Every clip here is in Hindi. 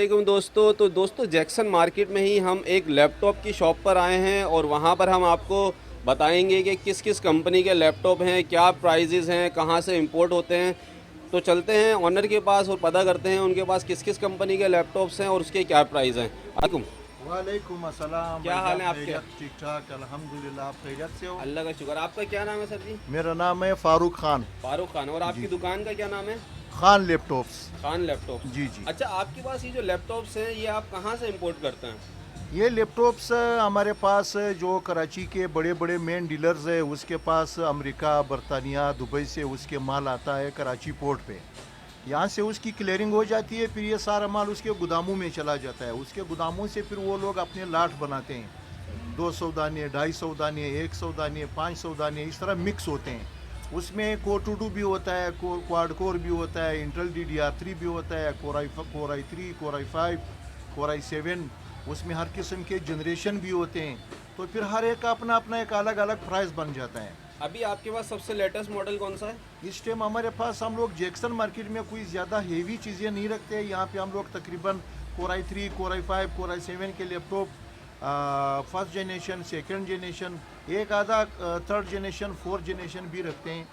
वालेकुम दोस्तों। तो दोस्तों जैक्सन मार्केट में ही हम एक लैपटॉप की शॉप पर आए हैं और वहाँ पर हम आपको बताएंगे कि किस किस कंपनी के लैपटॉप हैं, क्या प्राइजेज़ हैं, कहाँ से इंपोर्ट होते हैं। तो चलते हैं ऑनर के पास और पता करते हैं उनके पास किस किस कंपनी के लैपटॉप्स हैं और उसके क्या प्राइस हैं। वालेकुम, वालेकुम अस्सलाम क्या हाल भाईजान, है आपके? खैरियत? ठीक ठाक अल्हम्दुलिल्लाह। आप खैरियत से हो? अल्लाह का शुक्र। आपका क्या नाम है सर जी? मेरा नाम है फारूक खान। फारूक खान। और आपकी जी, दुकान का क्या नाम है? खान लैपटॉप्स। खान लैपटॉप्स। जी जी। अच्छा, आपके पास ये जो लैपटॉप्स हैं ये आप कहाँ से इंपोर्ट करते हैं? ये लैपटॉप्स हमारे पास जो कराची के बड़े बड़े मेन डीलर्स है उसके पास अमेरिका, बरतानिया, दुबई से उसके माल आता है कराची पोर्ट पे। यहाँ से उसकी क्लियरिंग हो जाती है, फिर ये सारा माल उसके गोदामों में चला जाता है। उसके गोदामों से फिर वो लोग अपने लाट बनाते हैं, 200 दाने, 250 दाने, 100 दाने, 500 दाने, इस तरह मिक्स होते हैं। उसमें कोर टू डू भी होता है, क्वाड कोर भी होता है, इंटेल DDR3 भी होता है, core i3, core i5, core i7। उसमें हर किस्म के जनरेशन भी होते हैं। तो फिर हर एक का अपना अपना एक अलग अलग प्राइस बन जाता है। अभी आपके पास सबसे लेटेस्ट मॉडल कौन सा है? इस टाइम हमारे पास, हम लोग जैक्सन मार्केट में कोई ज़्यादा हेवी चीज़ें नहीं रखते हैं। यहाँ पे हम लोग तकरीबन core i3, core i5, core i7 के laptop, first generation, second generation, एक आधा थर्ड जनरेशन, फोर्थ जनरेशन भी रखते हैं।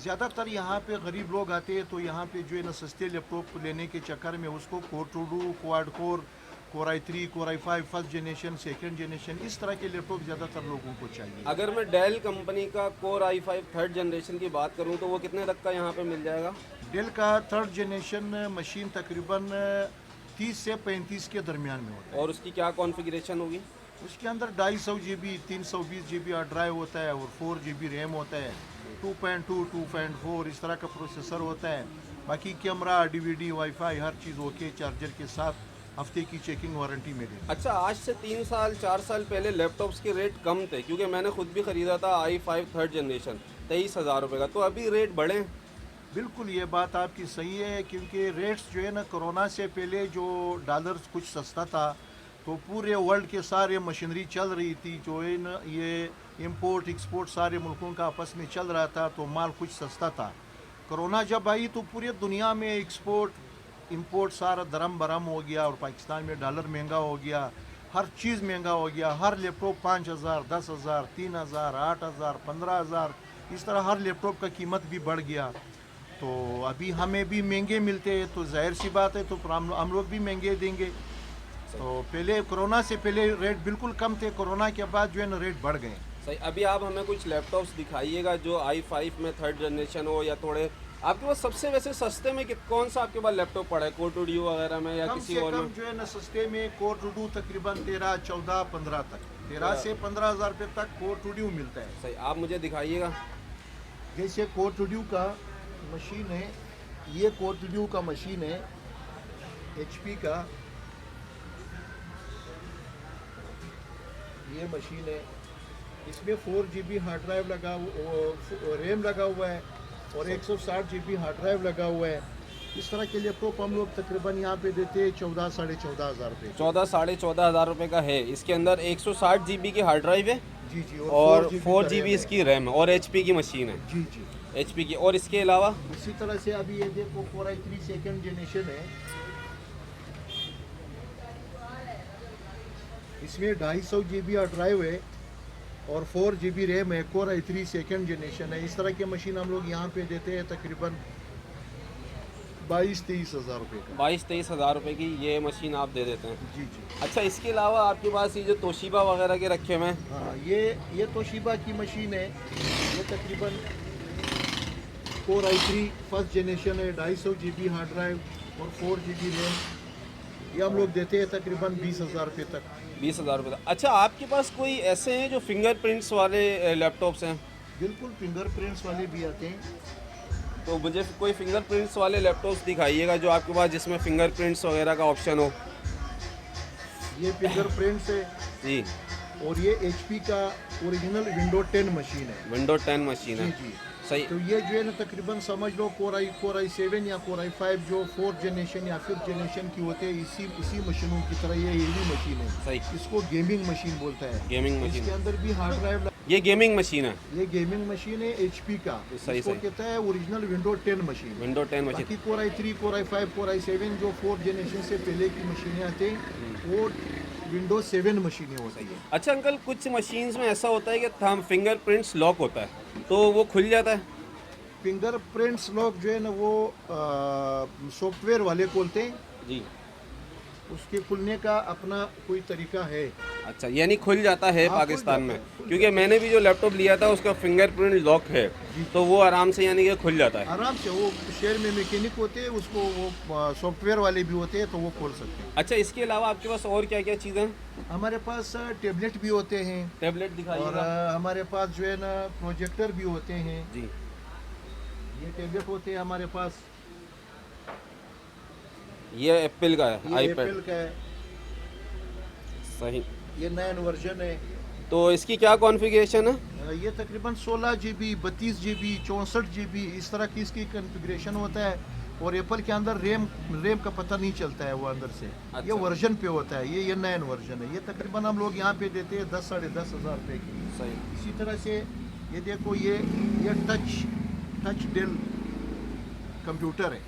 ज़्यादातर यहाँ पे गरीब लोग आते हैं तो यहाँ पे जो है ना सस्ते लैपटॉप लेने के चक्कर में उसको core two duo, quad core i3, core i5, first generation, second generation, इस तरह के लैपटॉप ज़्यादातर लोगों को चाहिए। अगर मैं डेल कंपनी का कोर i5 थर्ड जनरेशन की बात करूं तो वो कितने तक का यहाँ पे मिल जाएगा? डेल का थर्ड जनरेशन मशीन तकरीबन 30 से 35 के दरमियान में होता है। और उसकी क्या कॉन्फ़िगरेशन होगी? उसके अंदर 250 GB, 320 GB हार्ड ड्राइव होता है और 4 GB रैम होता है, 2.2, 2.4 इस तरह का प्रोसेसर होता है। बाकी कैमरा, DVD, वाईफाई हर चीज़ ओके, चार्जर के साथ हफ्ते की चेकिंग वारंटी में देते हैं। अच्छा, आज से 3 साल 4 साल पहले लैपटॉप्स के रेट कम थे, क्योंकि मैंने खुद भी ख़रीदा था i5 थर्ड जनरेशन 23,000 रुपये का। तो अभी रेट बढ़े हैं? बिल्कुल ये बात आपकी सही है, क्योंकि रेट्स जो है ना, कोरोना से पहले जो डॉलर कुछ सस्ता था तो पूरे वर्ल्ड के सारे मशीनरी चल रही थी, जो है ना ये इंपोर्ट एक्सपोर्ट सारे मुल्कों का आपस में चल रहा था, तो माल कुछ सस्ता था। कोरोना जब आई तो पूरी दुनिया में एक्सपोर्ट इंपोर्ट सारा दरम बरम हो गया और पाकिस्तान में डॉलर महंगा हो गया, हर चीज़ महंगा हो गया। हर लैपटॉप 5,000, 10,000, 3,000, 8,000, 15,000, इस तरह हर लैपटॉप का कीमत भी बढ़ गया। तो अभी हमें भी महंगे मिलते हैं तो जाहिर सी बात है, तो हम लोग भी महंगे देंगे। तो पहले कोरोना से पहले रेट बिल्कुल कम थे, कोरोना के बाद जो है ना रेट बढ़ गए। सही। अभी आप हमें कुछ लैपटॉप्स दिखाइएगा जो i5 में थर्ड जनरेशन हो, या थोड़े आपके पास सबसे वैसे सस्ते में कौन सा आपके पास लैपटॉप पड़ा है, कोर टू ड्यू वगैरह में या कम किसी से और कम में? जो है ना सस्ते में कोर टू डू तकरीबन 13, 14, 15 तक, 13 से 15,000 रुपये तक कोर टू ड्यू मिलता है। सही, आप मुझे दिखाइएगा। जैसे कोर टू ड्यू का मशीन है, ये कोर टू ड्यू का मशीन है HP का, ये मशीन है। इसमें 4 GB हार्ड ड्राइव लगा, रैम लगा हुआ है और 160 GB हार्ड ड्राइव लगा हुआ है। इस तरह के लैपटॉप हम लोग तकरीबन यहाँ पे देते हैं 14, 14,500 रुपये। 14 साढ़े 14,000 रुपये का है। इसके अंदर 160 GB की हार्ड ड्राइव है जी जी, और 4 GB 4 का GB रैम है। इसकी रैम है और HP की मशीन है। जी जी। HP की। और इसके अलावा इसी तरह से अभी ये देखो कोर i3 सेकंड जनरेशन है, इसमें 250 GB हार्ड ड्राइव है और 4 GB रैम है, कोर i3 सेकंड जनरेशन है। इस तरह के मशीन हम लोग यहाँ पे देते हैं तकरीबन 22-23 हज़ार रुपये का। 22-23 हज़ार रुपये की ये मशीन आप दे देते हैं? जी जी। अच्छा, इसके अलावा आपके पास ये जो तोशिबा वगैरह के रखे हुए हैं? हाँ, ये तोशिबा की मशीन है। ये तकरीबन कोर i3 फर्स्ट जनरेशन है, 250 GB हार्ड ड्राइव और 4 GB रैम। ये हम लोग देते हैं तकरीबन 20,000 रुपये तक। 20,000 रुपये तक। अच्छा, आपके पास कोई ऐसे हैं जो फिंगरप्रिंट्स वाले लैपटॉप्स हैं? बिल्कुल फिंगरप्रिंट्स वाले भी आते हैं। तो मुझे कोई फिंगरप्रिंट्स वाले लैपटॉप्स दिखाइएगा जो आपके पास जिसमें फिंगरप्रिंट्स वगैरह का ऑप्शन हो। ये फिंगरप्रिंट्स है जी। और ये HP का ओरिजिनल विंडो 10 मशीन है। विंडो 10 मशीन जी है। जी। सही। तो ये जो है ना तकरीबन समझ लो कोर i7 या कोर i5 जो 4th जनरेशन या 5th जनरेशन की होते हैं, इसी मशीनों की तरह ये हेवी मशीन है। सही। इसको गेमिंग मशीन बोलता है। Gaming machine. इसके अंदर भी हार्ड ड्राइव ये गेमिंग मशीन है, ये गेमिंग मशीन है HP का, सही, इसको सही। कहता है original window 10 machine. Window 10 machine. बाकी Core i3, Core i5, Core i7 जो 4th जनरेशन से पहले की मशीनें आते हैं वो विंडो 7 मशीनें होती है। अच्छा अंकल, कुछ मशीन्स में ऐसा होता है कि थंब फिंगरप्रिंट्स लॉक होता है तो वो खुल जाता है? फिंगरप्रिंट्स लॉक जो है ना वो सॉफ्टवेयर वाले खोलते हैं, जी। उसके खुलने का अपना कोई तरीका है। अच्छा, यानी खुल जाता है हाँ, पाकिस्तान खुल में? जाता है, क्योंकि मैंने भी जो लैपटॉप लिया था उसका फिंगरप्रिंट लॉक है, तो वो आराम से यानी कि खुल जाता है। आराम से, वो शहर में मैकेनिक होते हैं, उसको वो सॉफ्टवेयर वाले भी होते हैं तो वो खोल सकते हैं। अच्छा, इसके अलावा आपके पास और क्या क्या चीज़ें हैं? हमारे पास टैबलेट भी होते हैं टैबलेट और दिखाइएगा। हमारे पास जो है ना प्रोजेक्टर भी होते हैं। जी। ये टैबलेट होते हैं हमारे पास, ये एप्पल का है, ये आईपैड। एप्पल का है, सही। ये नया वर्जन है। तो इसकी क्या कॉन्फ़िगरेशन है? ये तकरीबन 16 GB, 32 GB, 64 GB इस तरह की इसकी कॉन्फ़िगरेशन होता है। और एप्पल के अंदर रैम का पता नहीं चलता है वो अंदर से। अच्छा। ये वर्जन पे होता है, ये नया वर्जन है। ये तकरीबन हम लोग यहाँ पे देते हैं 10 साढ़े 10 हज़ार रुपये की। सही। इसी तरह से ये देखो, ये टच डेल कंप्यूटर है।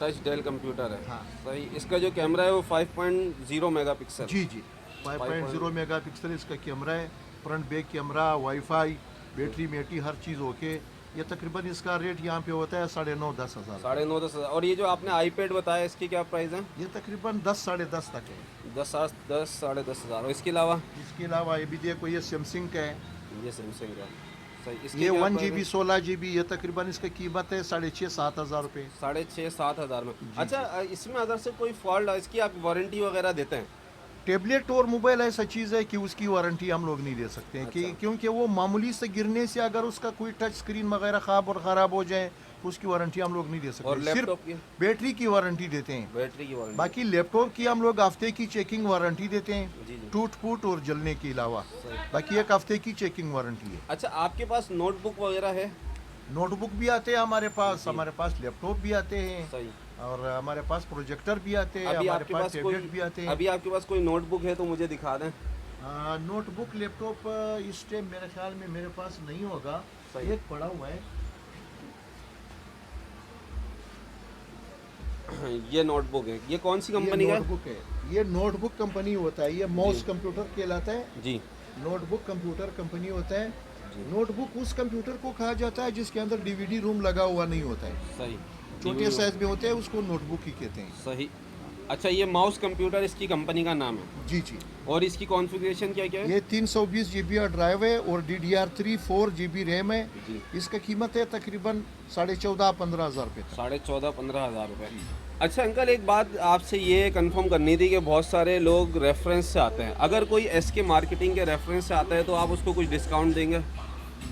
टच डेल कंप्यूटर है। हाँ। सही। इसका जो कैमरा है वो 5.0 मेगापिक्सल। जी 5.0 मेगापिक्सल इसका कैमरा है। Front back camera, wifi, battery मेटी हर चीज़ ओके। ये तकरीबन इसका रेट यहाँ पे होता है 9.5-10 हज़ार। 9.5-10 हज़ार। और ये जो आपने आईपैड बताया इसकी क्या प्राइस है? ये तकरीबन 10 साढ़े 10 तक है। 10 साढ़े 10 हज़ार। और इसके अलावा? इसके अलावा ये भी देखो, ये सैमसंग का है। ये सैमसंग का। सही। इसकी ये क्या 1 प्राइस GB है? 16 GB, ये तकरीबन इसका कीमत है 6.5-7 हज़ार रुपये। 6.5-7 हज़ार में। अच्छा, इसमें अगर से कोई फॉल्ट इसकी आप वारंटी वगैरह देते हैं? टैबलेट और मोबाइल ऐसा चीज़ है कि उसकी वारंटी हम लोग नहीं दे सकते हैं कि क्योंकि वो मामूली से गिरने से अगर उसका कोई टच स्क्रीन वगैरह ख़राब हो जाए तो उसकी वारंटी हम लोग नहीं दे और सकते। लैपटॉप की? सिर्फ बैटरी की वारंटी देते हैं। बैटरी की वारंटी? बाकी लैपटॉप की हम लोग हफ्ते की चेकिंग वारंटी देते हैं, जी, जी। टूट फूट और जलने के अलावा। बाकी एक हफ्ते की चेकिंग वारंटी है। अच्छा, आपके पास नोटबुक वगैरह है? नोटबुक भी आते हैं हमारे पास लैपटॉप भी आते हैं सही। और हमारे पास प्रोजेक्टर भी आते हैं, अभी हमारे आपके पास पास टैबलेट कोई भी आते हैं। अभी आपके पास कोई नोटबुक है तो मुझे दिखा दें। नोटबुक लैपटॉप इस टाइम मेरे ख्याल में मेरे पास नहीं होगा। सही। एक पड़ा हुआ है। ये नोटबुक है। ये कौन सी ये कंपनी का है? नोटबुक है, ये नोटबुक कंपनी होता है, ये माउस कंप्यूटर कहलाता है। जी। नोटबुक कंप्यूटर कंपनी होता है। नोटबुक उस कंप्यूटर को कहा जाता है जिसके अंदर DVD रूम लगा हुआ नहीं होता है, सही। छोटे साइज में होते हैं, उसको नोटबुक ही कहते हैं। सही। अच्छा, ये माउस कंप्यूटर इसकी कंपनी का नाम है। जी। और इसकी कॉन्फ़िगरेशन क्या क्या है? ये 320 GB ड्राइव है और DDR3 4 GB रैम है। जी। इसका कीमत है तकरीबन 14.5-15 हज़ार रुपये। 14.5-15 हज़ार रुपये। अच्छा अंकल, एक बात आपसे ये कंफर्म करनी थी कि बहुत सारे लोग रेफरेंस से आते हैं। अगर कोई SK मार्केटिंग के रेफरेंस से आता है तो आप उसको कुछ डिस्काउंट देंगे?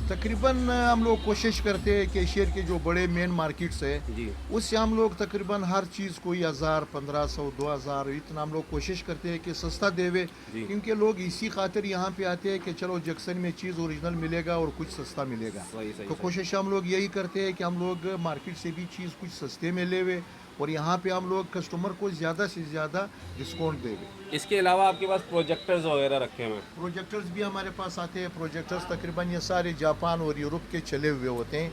तकरीबन हम लोग कोशिश करते हैं कि शहर के जो बड़े मेन मार्केट्स है जी। उससे हम लोग तकरीबन हर चीज़ कोई 1000, 1500, 2000 इतना हम लोग कोशिश करते हैं कि सस्ता देवे। जी। क्योंकि लोग इसी खातिर यहाँ पे आते हैं कि चलो जैक्सन में चीज़ ओरिजिनल मिलेगा और कुछ सस्ता मिलेगा। सही, सही, तो सही। कोशिश हम लोग यही करते हैं कि हम लोग मार्केट से भी चीज़ कुछ सस्ते में लेवे और यहाँ पे हम लोग कस्टमर को ज़्यादा से ज़्यादा डिस्काउंट देवे। इसके अलावा आपके पास प्रोजेक्टर्स वगैरह रखे हुए हैं? प्रोजेक्टर्स भी हमारे पास आते हैं। प्रोजेक्टर्स तकरीबन ये सारे जापान और यूरोप के चले हुए होते हैं,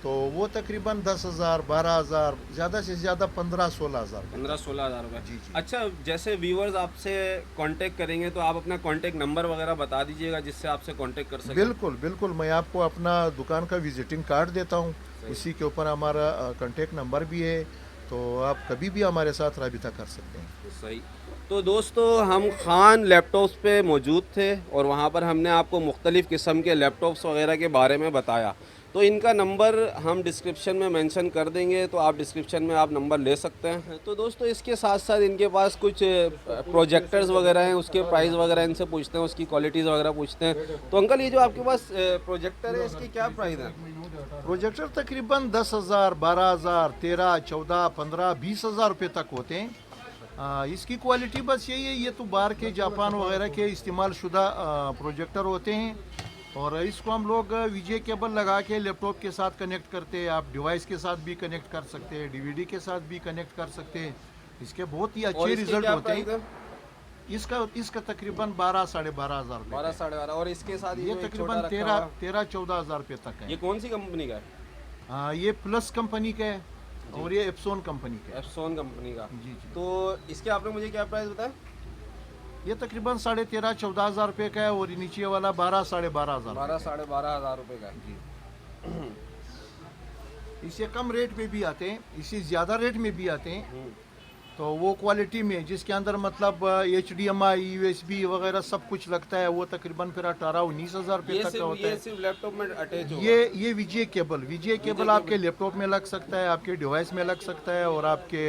तो वो तकरीबन 10,000, 12,000, ज़्यादा से ज़्यादा 15-16 हज़ार। 15-16 हज़ार रुपये। जी, जी। अच्छा, जैसे व्यूवर्स आपसे कांटेक्ट करेंगे तो आप अपना कांटेक्ट नंबर वगैरह बता दीजिएगा जिससे आपसे कांटेक्ट कर सकें। बिल्कुल बिल्कुल, मैं आपको अपना दुकान का विजिटिंग कार्ड देता हूँ, उसी के ऊपर हमारा कांटेक्ट नंबर भी है, तो आप कभी भी हमारे साथ राबिता कर सकते हैं। सही। तो दोस्तों, हम खान लैपटॉप्स पे मौजूद थे और वहाँ पर हमने आपको मुख्तलिफ़ किस्म के लैपटॉप्स वगैरह के बारे में बताया। तो इनका नंबर हम डिस्क्रिप्शन में मेंशन कर देंगे, तो आप डिस्क्रिप्शन में आप नंबर ले सकते हैं। तो दोस्तों, इसके साथ साथ इनके पास कुछ प्रोजेक्टर्स वगैरह हैं, उसके प्राइस वगैरह इनसे पूछते हैं, उसकी क्वालिटीज़ वगैरह पूछते हैं। तो अंकल, ये जो आपके पास प्रोजेक्टर है इसकी क्या प्राइस है? प्रोजेक्टर तकरीबन 10,000, 12,000, 13, 14, 15, 20 हज़ार रुपये तक होते हैं। इसकी क्वालिटी बस यही है, ये तो बाहर के जापान वगैरह के इस्तेमाल शुदा प्रोजेक्टर होते हैं और इसको हम लोग विजय केबल लगा के लैपटॉप के साथ कनेक्ट करते हैं। आप डिवाइस के साथ भी कनेक्ट कर सकते हैं, DVD के साथ भी कनेक्ट कर सकते हैं। इसके बहुत ही और अच्छे इसके रिजल्ट क्या होते प्राइस हैं। है? इसका तकरीबन 12 साढ़े 12 हज़ार रुपये 12 साढ़े 12 और इसके साथ ये जो एक छोटा तकरीबन रखा हुआ, 13-14 हज़ार रुपये तक है। ये कौन सी कंपनी का है? ये प्लस कंपनी का है और ये एप्सोन कंपनी का है। एप्सॉन कंपनी का। जी जी। तो इसके आपने मुझे क्या प्राइस बताया? ये तकरीबन 13-14 हज़ार रुपये का है और ये नीचे वाला 12 साढ़े 12 हज़ार 12 साढ़े 12 हज़ार रुपये का है। जी। इससे कम रेट में भी आते हैं, इससे ज़्यादा रेट में भी आते हैं। तो वो क्वालिटी में जिसके अंदर मतलब HDMI USB वगैरह सब कुछ लगता है, वो तकरीबन फिर 18-19 हज़ार रुपये तक का होता है। सिर्फ लैपटॉप में अटैच होगा। ये विजय केबल आपके लैपटॉप में लग सकता है, आपके डिवाइस में लग सकता है और आपके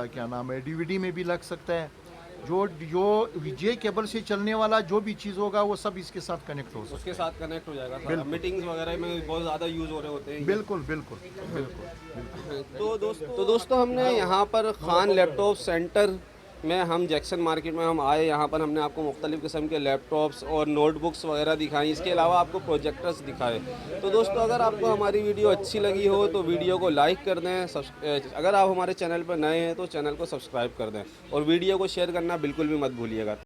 क्या नाम है DVD में भी लग सकता है। जो विजय केबल से चलने वाला जो भी चीज़ होगा वो सब इसके साथ कनेक्ट हो सकता उसके साथ कनेक्ट हो जाएगा। मीटिंग्स वगैरह में बहुत ज़्यादा यूज़ हो रहे होते हैं है। ये। बिल्कुल बिल्कुल बिल्कुल। तो दोस्तों हमने यहाँ पर खान लैपटॉप सेंटर में हम जैक्सन मार्केट में हम आए। यहाँ पर हमने आपको मुख्तलिफ़ किस्म के लैपटॉप्स और नोटबुक्स वगैरह दिखाई, इसके अलावा आपको प्रोजेक्टर्स दिखाए। तो दोस्तों अगर आपको हमारी वीडियो अच्छी लगी हो तो वीडियो को लाइक कर दें। अगर आप हमारे चैनल पर नए हैं तो चैनल को सब्सक्राइब कर दें और वीडियो को शेयर करना बिल्कुल भी मत भूलिएगा।